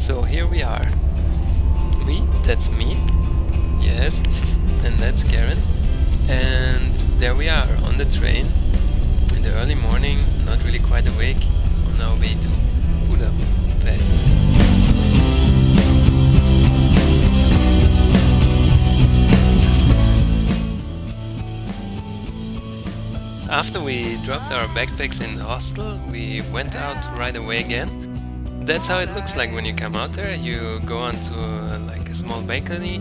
So here we are. That's me. Yes. And that's Keren. And there we are on the train in the early morning, not really quite awake, on our way to Budapest. After we dropped our backpacks in the hostel, we went out right away again. That's how it looks like when you come out there. You go onto like a small balcony,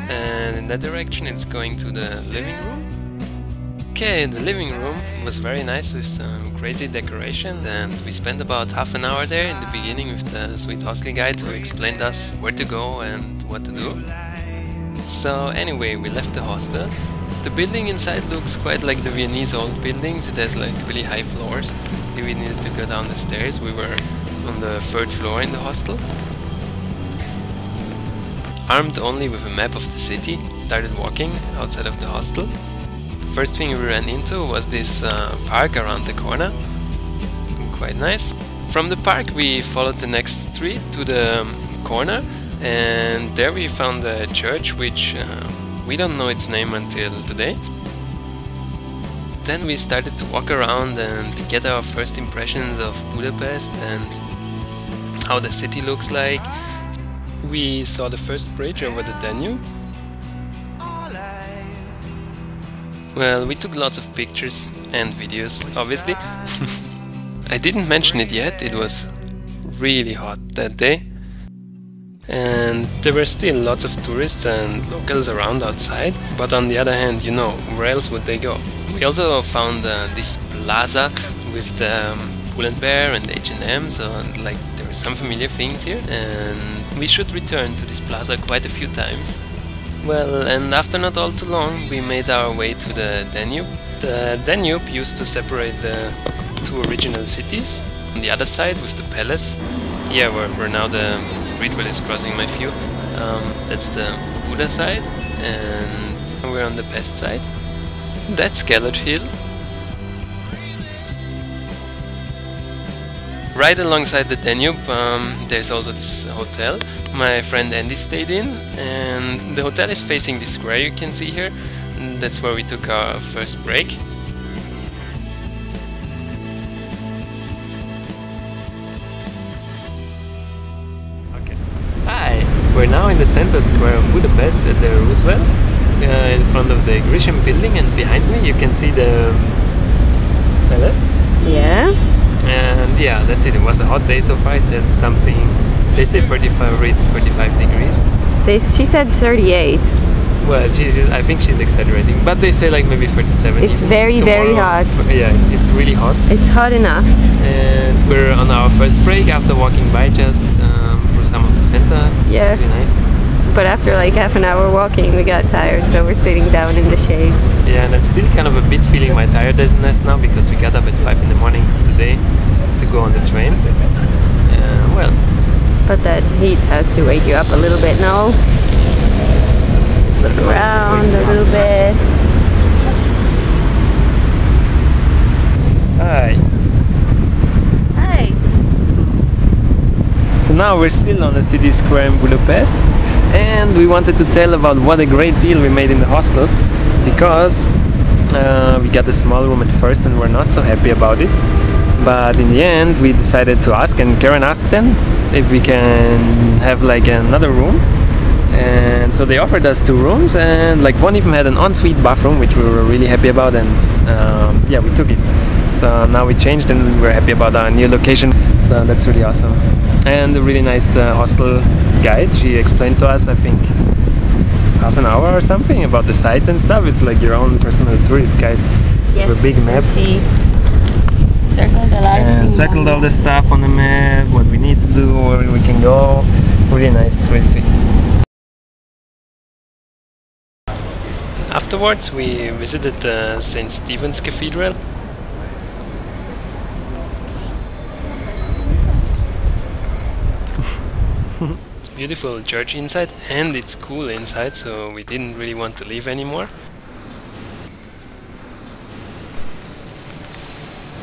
and in that direction it's going to the living room. Okay, the living room was very nice with some crazy decoration, and we spent about half an hour there in the beginning with the sweet hostel guide who explained us where to go and what to do. So anyway, we left the hostel. The building inside looks quite like the Viennese old buildings. It has like really high floors. We needed to go down the stairs. We were on the 3rd floor in the hostel. Armed only with a map of the city, started walking outside of the hostel. The first thing we ran into was this park around the corner. Quite nice. From the park we followed the next street to the corner, and there we found a church which we don't know its name until today. Then we started to walk around and get our first impressions of Budapest and how the city looks like. We saw the first bridge over the Danube. Well, we took lots of pictures and videos, obviously. I didn't mention it yet, it was really hot that day. And there were still lots of tourists and locals around outside, but on the other hand, you know, where else would they go? We also found this plaza with the Pull & Bear and H&M, so like there were some familiar things here, and we should return to this plaza quite a few times. Well, and after not all too long, we made our way to the Danube. The Danube used to separate the two original cities. On the other side with the palace, yeah, where now the street rail is crossing my view, that's the Buda side, and we're on the Pest side. That's Gelert Hill. Right alongside the Danube, there's also this hotel my friend Andy stayed in, and the hotel is facing this square you can see here. That's where we took our first break. Okay. Hi! We're now in the center square of Budapest at the Roosevelt, in front of the Grisham building, and behind me you can see the palace. Yeah. And yeah, that's it. It was a hot day so far. It has something, they say 35 to 45 degrees. She said 38. Well, I think she's exaggerating, but they say like maybe 37. It's very, very hot. Yeah, it's really hot. It's hot enough. And we're on our first break after walking by just for some of the center. Yeah. It's really nice. But after like half an hour walking, we got tired, so we're sitting down in the shade. Yeah, and I'm still kind of a bit feeling my tiredness now because we got up at 5 in the morning today to go on the train. Well. But that heat has to wake you up a little bit, no? Look around a little bit. Hi. Hi. So now we're still on the city square in Budapest, and we wanted to tell about what a great deal we made in the hostel, because we got a small room at first and we're not so happy about it. But in the end we decided to ask, and Keren asked them if we can have like another room. And so they offered us 2 rooms, and like one even had an ensuite bathroom, which we were really happy about, and yeah, we took it. So now we changed and we're happy about our new location, so that's really awesome. And a really nice hostel guide, she explained to us, I think half an hour or something, about the sites and stuff. It's like your own personal tourist guide. Yes, with a big map. She circled a lot and circled all the stuff on the map, what we need to do, where we can go. Really nice, really sweet. Afterwards we visited the St.Stephans Cathedral. It's a beautiful church inside, and it's cool inside, so we didn't really want to leave anymore.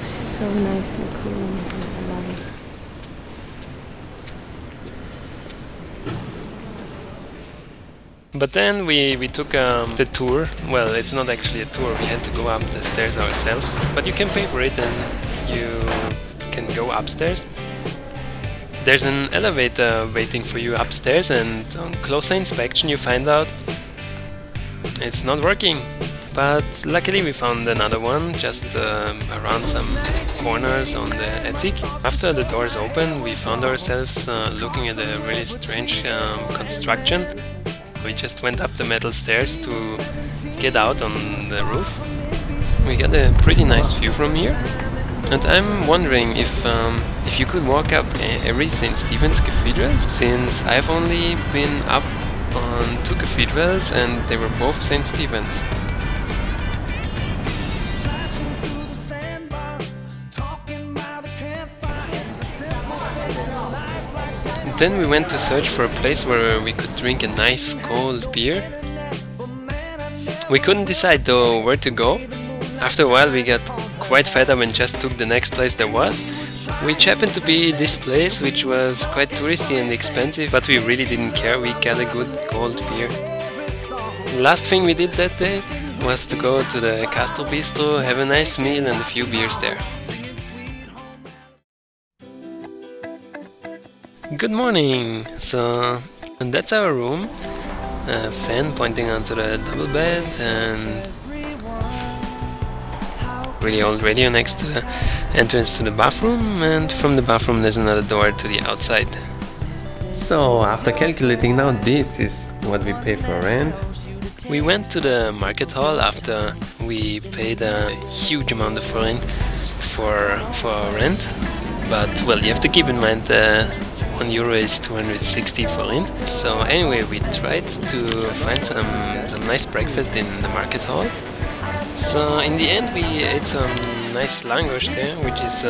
It's so nice and cool. I love it. But then we took the tour. Well, it's not actually a tour, we had to go up the stairs ourselves, but you can pay for it and you can go upstairs. There's an elevator waiting for you upstairs, and on closer inspection you find out it's not working. But luckily we found another one just around some corners on the attic. After the doors opened, we found ourselves looking at a really strange construction. We just went up the metal stairs to get out on the roof. We got a pretty nice view from here. And I'm wondering if you could walk up every St.Stephans Cathedral, since I've only been up on 2 cathedrals and they were both St. Stephans. Then we went to search for a place where we could drink a nice cold beer. We couldn't decide though where to go. After a while we got quite fed up and just took the next place there was, which happened to be this place, which was quite touristy and expensive, but we really didn't care, we got a good cold beer. Last thing we did that day was to go to the Castle Bistro, have a nice meal and a few beers there. Good morning! And that's our room. A fan pointing onto the double bed and really old radio next to the entrance to the bathroom, and from the bathroom there's another door to the outside. So after calculating now, this is what we pay for rent. We went to the market hall after we paid a huge amount of rent for our rent, but well, you have to keep in mind €1 is 260 forint. So anyway, we tried to find some nice breakfast in the market hall. So in the end we ate some nice langosh there, which is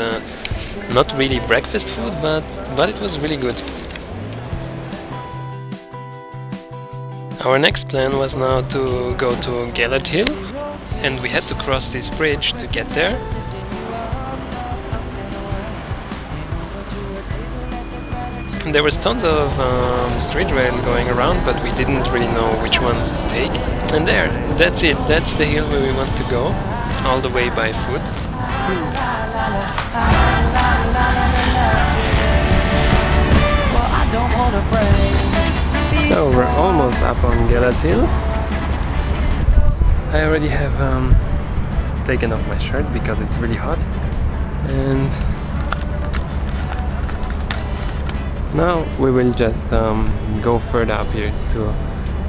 not really breakfast food, but it was really good. Our next plan was now to go to Gelert hill, and we had to cross this bridge to get there. There was tons of street rail going around, but we didn't really know which ones to take. And that's it, that's the hill where we want to go, all the way by foot. So we're almost up on Gelert hill. I already have taken off my shirt because it's really hot. And now we will just go further up here to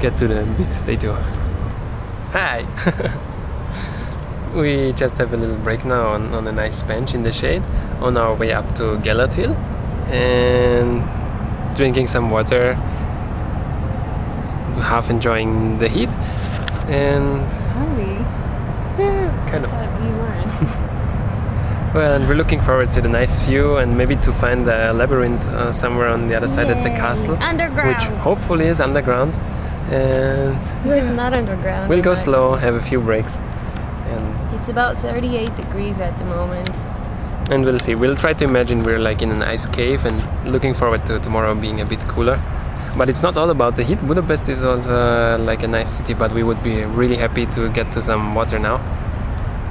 get to the big statue. Hi! We just have a little break now on a nice bench in the shade on our way up to Gelert hill, and drinking some water, half enjoying the heat, and yeah, kind of. Well, and we're looking forward to the nice view and maybe to find a labyrinth somewhere on the other side at the castle. Underground! Which hopefully is underground. And yeah, it's not underground. We'll go slow, have a few breaks. And it's about 38 degrees at the moment. And we'll see. We'll try to imagine we're like in an ice cave, and looking forward to tomorrow being a bit cooler. But it's not all about the heat. Budapest is also like a nice city, but we would be really happy to get to some water now.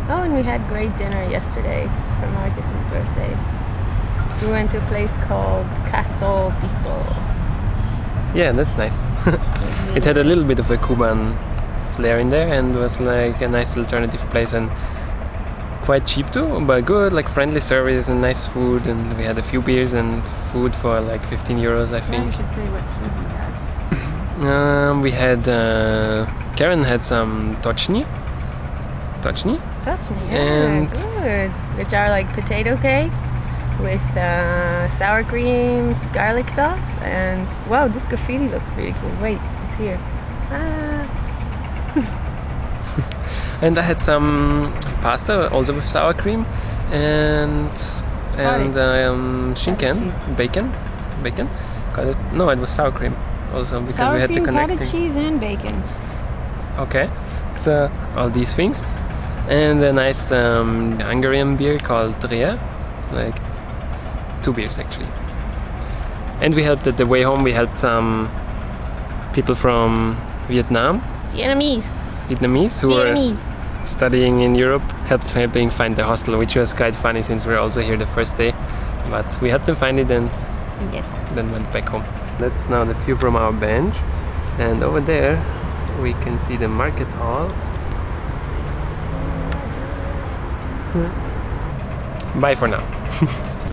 Oh, and we had great dinner yesterday for Markus' birthday. We went to a place called Castle Bistro. Yeah, that's nice. It had a little bit of a Cuban flair in there, and was like a nice alternative place, and quite cheap too, but good, like friendly service and nice food, and we had a few beers and food for like 15 euros, I think. I should say what food we had. We had Keren had some tochni, yeah, and good. Which are like potato cakes with sour cream, garlic sauce, and wow, this graffiti looks really cool. Wait, it's here. And I had some pasta, also with sour cream, and schinken, bacon. No, it was sour cream also, because sour we had cream, to connect cottage cheese, and bacon. Okay, so all these things, and a nice Hungarian beer called Dreher, like 2 beers actually. And we helped at the way home. We helped some people from Vietnam? Vietnamese. Who were studying in Europe, helping find the hostel, which was quite funny since we were also here the first day. But we helped them find it and Yes. then went back home. That's now the view from our bench, and over there we can see the market hall. Bye for now.